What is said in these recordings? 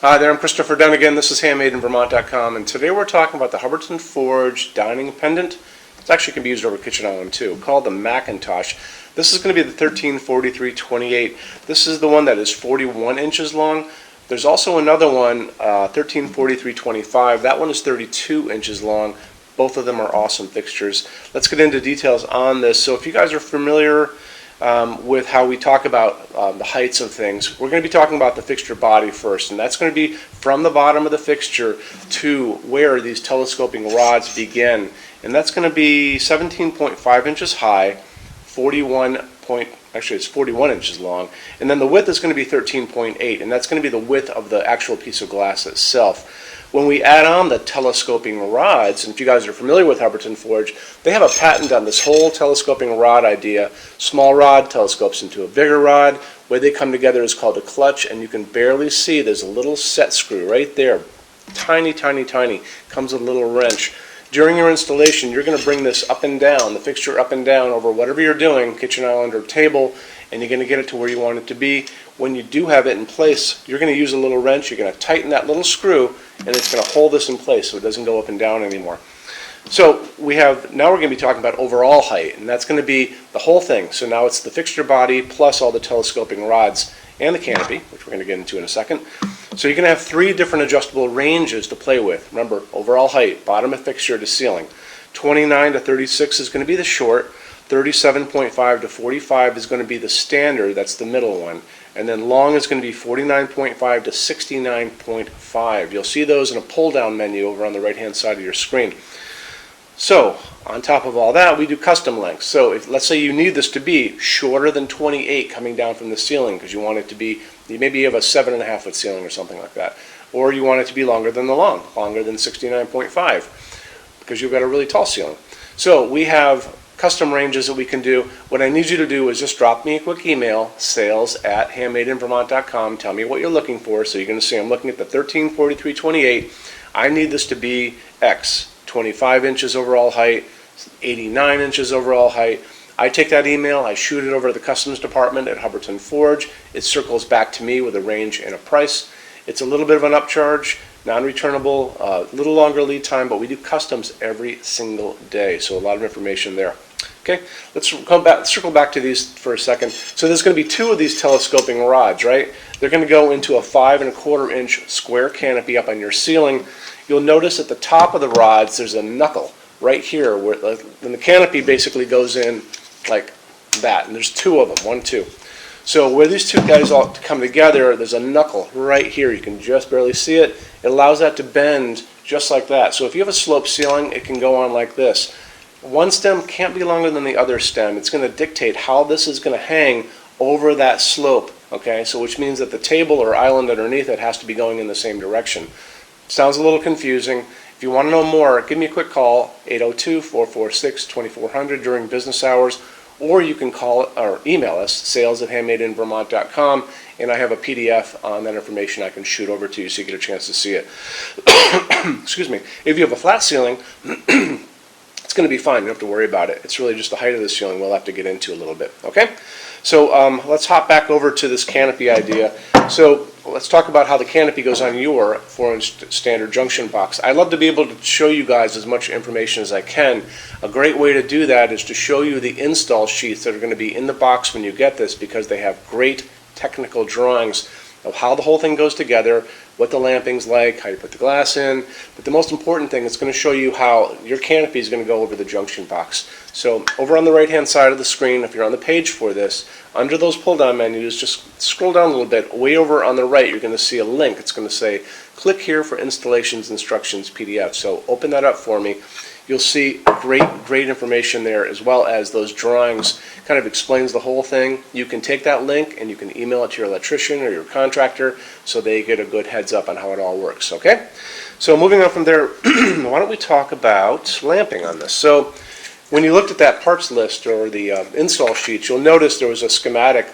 Hi there, I'm Christopher Dunnigan. This is HandmadeInVermont.com, and today we're talking about the Hubbardton Forge dining pendant. It actually can be used over kitchen island too, called the MacIntosh. This is going to be the 1343/28. This is the one that is 41 inches long. There's also another one, 1343/25. That one is 32 inches long. Both of them are awesome fixtures. Let's get into details on this. So if you guys are familiar with how we talk about the heights of things, we're going to be talking about the fixture body first, and that's going to be from the bottom of the fixture to where these telescoping rods begin, and that's going to be 17.5 inches high, 41 inches long, and then the width is going to be 13.8, and that's going to be the width of the actual piece of glass itself. When we add on the telescoping rods, and if you guys are familiar with Hubbardton Forge, they have a patent on this whole telescoping rod idea. Small rod telescopes into a bigger rod. The way they come together is called a clutch, and you can barely see there's a little set screw right there. Tiny, tiny, tiny. Comes with a little wrench. During your installation, you're going to bring this up and down, the fixture up and down over whatever you're doing, kitchen island or table, and you're going to get it to where you want it to be. When you do have it in place, you're going to use a little wrench, you're going to tighten that little screw, and it's going to hold this in place so it doesn't go up and down anymore. So now we're going to be talking about overall height, and that's going to be the whole thing. So now it's the fixture body plus all the telescoping rods and the canopy, which we're going to get into in a second. So you're going to have 3 different adjustable ranges to play with. Remember, overall height, bottom of fixture to ceiling. 29 to 36 is going to be the short. 37.5 to 45 is going to be the standard, that's the middle one. And then long is going to be 49.5 to 69.5. You'll see those in a pull-down menu over on the right-hand side of your screen. So, on top of all that, we do custom lengths. So, let's say you need this to be shorter than 28 coming down from the ceiling because you want it to be, maybe you have a 7.5 foot ceiling or something like that. Or you want it to be longer than the long, longer than 69.5 because you've got a really tall ceiling. So, we have custom ranges that we can do. What I need you to do is just drop me a quick email, sales@HandmadeInVermont.com. Tell me what you're looking for. So you're going to see I'm looking at the 1343/28. I need this to be X, 25 inches overall height, 89 inches overall height. I take that email, I shoot it over to the customs department at Hubbardton Forge. It circles back to me with a range and a price. It's a little bit of an upcharge, non-returnable, a little longer lead time, but we do customs every single day, so a lot of information there. Okay, let's circle back to these for a second. So there's going to be 2 of these telescoping rods, right? They're going to go into a 5.25 inch square canopy up on your ceiling. You'll notice at the top of the rods there's a knuckle right here, where the canopy basically goes in like that, and there's 2 of them, 1, 2. So where these 2 guys all come together, there's a knuckle right here. You can just barely see it. It allows that to bend just like that. So if you have a sloped ceiling, it can go on like this. One stem can't be longer than the other stem. It's going to dictate how this is going to hang over that slope, okay? So which means that the table or island underneath it has to be going in the same direction. Sounds a little confusing. If you want to know more, give me a quick call, 802-446-2400 during business hours, or you can call or email us, sales@HandmadeInVermont.com, and I have a PDF on that information I can shoot over to you so you get a chance to see it. Excuse me. If you have a flat ceiling, it's going to be fine. You don't have to worry about it. It's really just the height of the ceiling we'll have to get into a little bit. Okay? So let's hop back over to this canopy idea. So let's talk about how the canopy goes on your 4-inch standard junction box. I love to be able to show you guys as much information as I can. A great way to do that is to show you the install sheets that are going to be in the box when you get this, because they have great technical drawings of how the whole thing goes together, what the lamping's like, how you put the glass in. But the most important thing, it's going to show you how your canopy is going to go over the junction box. So over on the right-hand side of the screen, if you're on the page for this, under those pull-down menus, just scroll down a little bit. Way over on the right, you're going to see a link. It's going to say, click here for installations instructions PDF. So open that up for me. You'll see great information there, as well as those drawings. Kind of explains the whole thing. You can take that link and you can email it to your electrician or your contractor so they get a good heads up on how it all works, okay? So moving on from there, why don't we talk about lamping on this? So when you looked at that parts list or the install sheets, you'll notice there was a schematic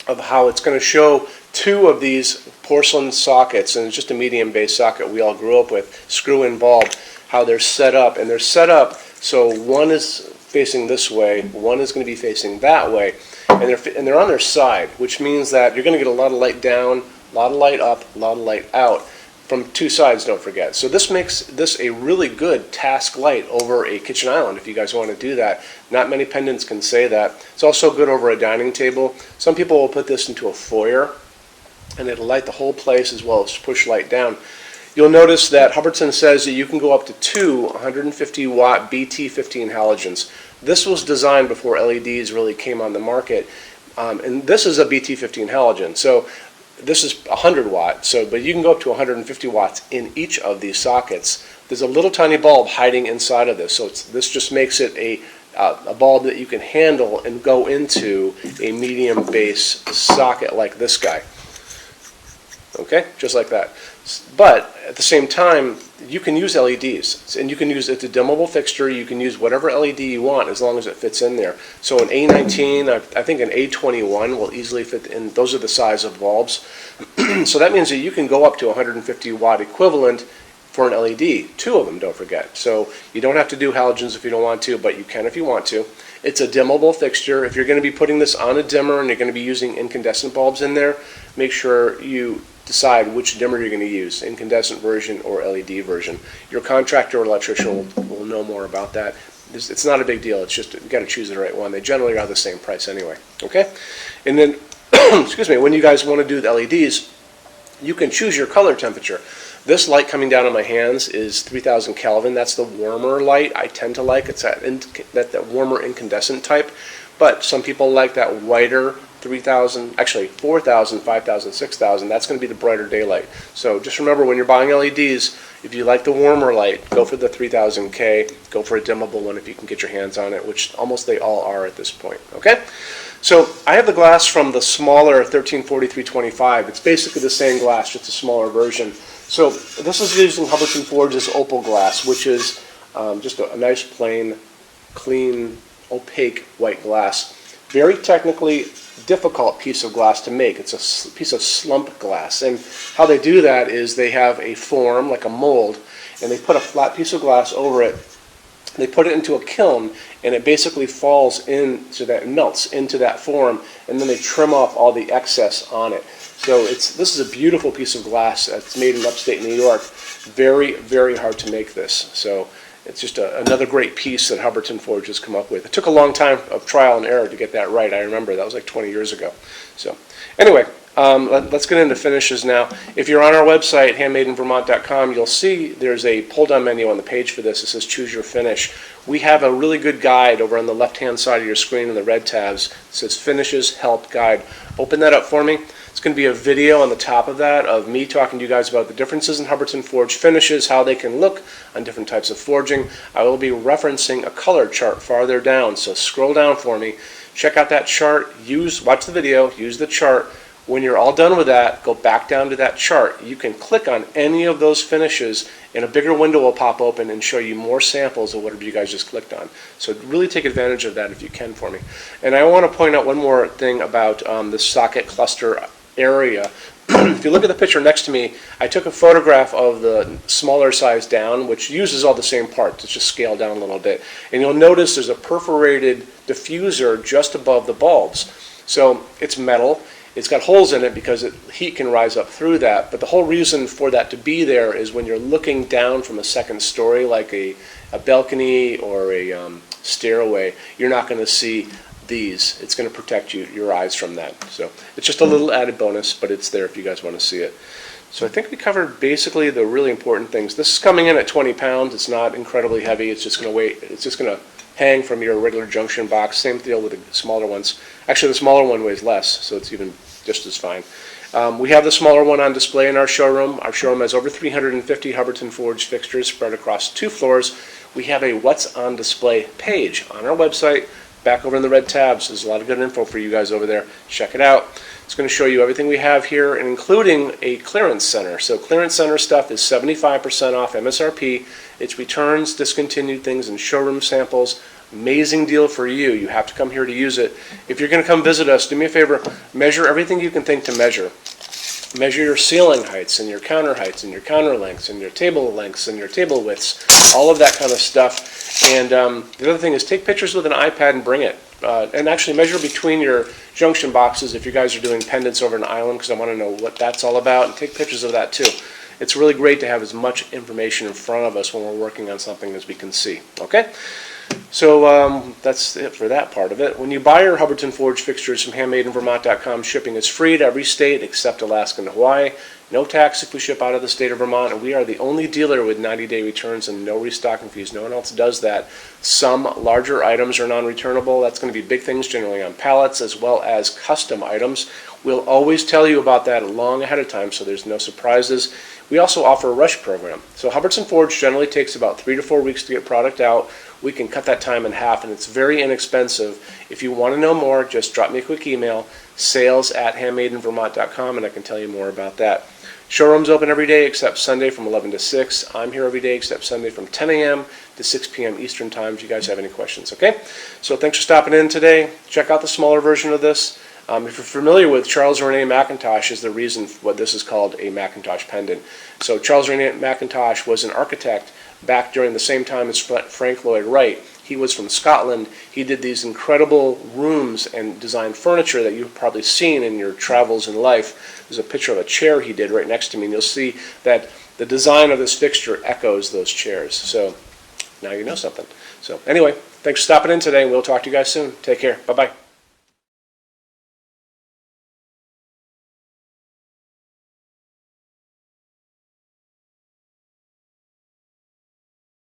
of how it's going to show 2 of these porcelain sockets, and it's just a medium base socket we all grew up with, screw-in bulb, how they're set up. And they're set up so one is facing this way, one is going to be facing that way, and they're on their side, which means that you're going to get a lot of light down, a A lot of light up, a lot of light out from two sides, don't forget. So this makes this a really good task light over a kitchen island if you guys want to do that. Not many pendants can say that. It's also good over a dining table. Some people will put this into a foyer and it'll light the whole place as well as push light down. You'll notice that Hubbardton says that you can go up to two 150 watt BT15 halogens. This was designed before LEDs really came on the market, and this is a BT15 halogen. So this is 100 watts, but you can go up to 150 watts in each of these sockets. There's a little tiny bulb hiding inside of this, so this just makes it a bulb that you can handle and go into a medium base socket like this guy. Okay, just like that. But at the same time, you can use LEDs, and you can use it's a dimmable fixture. You can use whatever LED you want as long as it fits in there. So an A19, I think an A21 will easily fit in. Those are the size of bulbs. So that means that you can go up to 150 watt equivalent for an LED. Two of them, don't forget. So you don't have to do halogens if you don't want to, but you can if you want to. It's a dimmable fixture. If you're going to be putting this on a dimmer and you're going to be using incandescent bulbs in there, make sure you decide which dimmer you're going to use, incandescent version or LED version. Your contractor or electrician will know more about that. It's not a big deal. It's just you got to choose the right one. They generally are the same price anyway. Okay, and then excuse me, when you guys want to do the LEDs, you can choose your color temperature. This light coming down on my hands is 3000 Kelvin. That's the warmer light I tend to like. It's that warmer incandescent type, but some people like that whiter 3,000, actually 4,000, 5,000, 6,000. That's going to be the brighter daylight. So just remember, when you're buying LEDs, if you like the warmer light, go for the 3000K. Go for a dimmable one if you can get your hands on it, which almost they all are at this point. Okay? So I have the glass from the smaller 1340-325. It's basically the same glass, just a smaller version. So this is using Hubbardton Forge's opal glass, which is just a nice, plain, clean, opaque white glass. Very technically difficult piece of glass to make. It's a piece of slump glass, and how they do that is they have a form like a mold, and they put a flat piece of glass over it. They put it into a kiln, and it basically falls into that, melts into that form, and then they trim off all the excess on it. So this is a beautiful piece of glass that's made in upstate New York. Very, very hard to make this. So it's just another great piece that Hubbardton Forge has come up with. It took a long time of trial and error to get that right. I remember that was like 20 years ago. So anyway, let's get into finishes now. If you're on our website, HandmadeInVermont.com, you'll see there's a pull-down menu on the page for this. It says Choose Your Finish. We have a really good guide over on the left-hand side of your screen in the red tabs. It says Finishes Help Guide. Open that up for me. It's going to be a video on the top of that of me talking to you guys about the differences in Hubbardton Forge finishes, how they can look on different types of forging. I will be referencing a color chart farther down, so scroll down for me. Check out that chart. Watch the video. Use the chart. When you're all done with that, go back down to that chart. You can click on any of those finishes, and a bigger window will pop open and show you more samples of whatever you guys just clicked on. So really take advantage of that if you can for me. And I want to point out one more thing about the socket cluster area. If you look at the picture next to me, I took a photograph of the smaller size down, which uses all the same parts. It's just scaled down a little bit. And you'll notice there's a perforated diffuser just above the bulbs. So it's metal. It's got holes in it because heat can rise up through that. But the whole reason for that to be there is when you're looking down from a second story, like a balcony or a stairway, you're not going to see these. It's going to protect your eyes from that. So it's just a little added bonus, but it's there if you guys want to see it. So I think we covered basically the really important things. This is coming in at 20 pounds. It's not incredibly heavy. It's just going to weigh. It's just going to hang from your regular junction box. Same deal with the smaller ones. Actually, the smaller one weighs less, so it's even just as fine. We have the smaller one on display in our showroom. Our showroom has over 350 Hubbardton Forge fixtures spread across 2 floors. We have a What's on Display page on our website. Back over in the red tabs, there's a lot of good info for you guys over there. Check it out. It's going to show you everything we have here, and including a clearance center. So clearance center stuff is 75% off MSRP. It's returns, discontinued things, and showroom samples. Amazing deal for you. You have to come here to use it. If you're going to come visit us, do me a favor, measure everything you can think to measure. Measure your ceiling heights and your counter heights and your counter lengths and your table lengths and your table widths, all of that kind of stuff. And the other thing is take pictures with an iPad and bring it. And actually measure between your junction boxes if you guys are doing pendants over an island, because I want to know what that's all about, and take pictures of that too. It's really great to have as much information in front of us when we're working on something as we can see. Okay? So that's it for that part of it. When you buy your Hubbardton Forge fixtures from HandmadeInVermont.com, shipping is free to every state except Alaska and Hawaii. No tax if we ship out of the state of Vermont, and we are the only dealer with 90-day returns and no restocking fees. No one else does that. Some larger items are non-returnable. That's going to be big things generally on pallets as well as custom items. We'll always tell you about that long ahead of time so there's no surprises. We also offer a rush program. So Hubbardton Forge generally takes about 3 to 4 weeks to get product out. We can cut that time in half, and it's very inexpensive. If you want to know more, just drop me a quick email, sales@HandmadeInVermont.com, and I can tell you more about that. Showroom's open every day except Sunday from 11 to 6. I'm here every day except Sunday from 10 a.m. to 6 p.m. Eastern Time if you guys have any questions, okay? So thanks for stopping in today. Check out the smaller version of this. If you're familiar with Charles Rene MacIntosh, is the reason what this is called a MacIntosh pendant. So Charles Rene MacIntosh was an architect back during the same time as Frank Lloyd Wright. He was from Scotland. He did these incredible rooms and designed furniture that you've probably seen in your travels in life. There's a picture of a chair he did right next to me, and you'll see that the design of this fixture echoes those chairs. So now you know something. So anyway, thanks for stopping in today, and we'll talk to you guys soon. Take care. Bye-bye.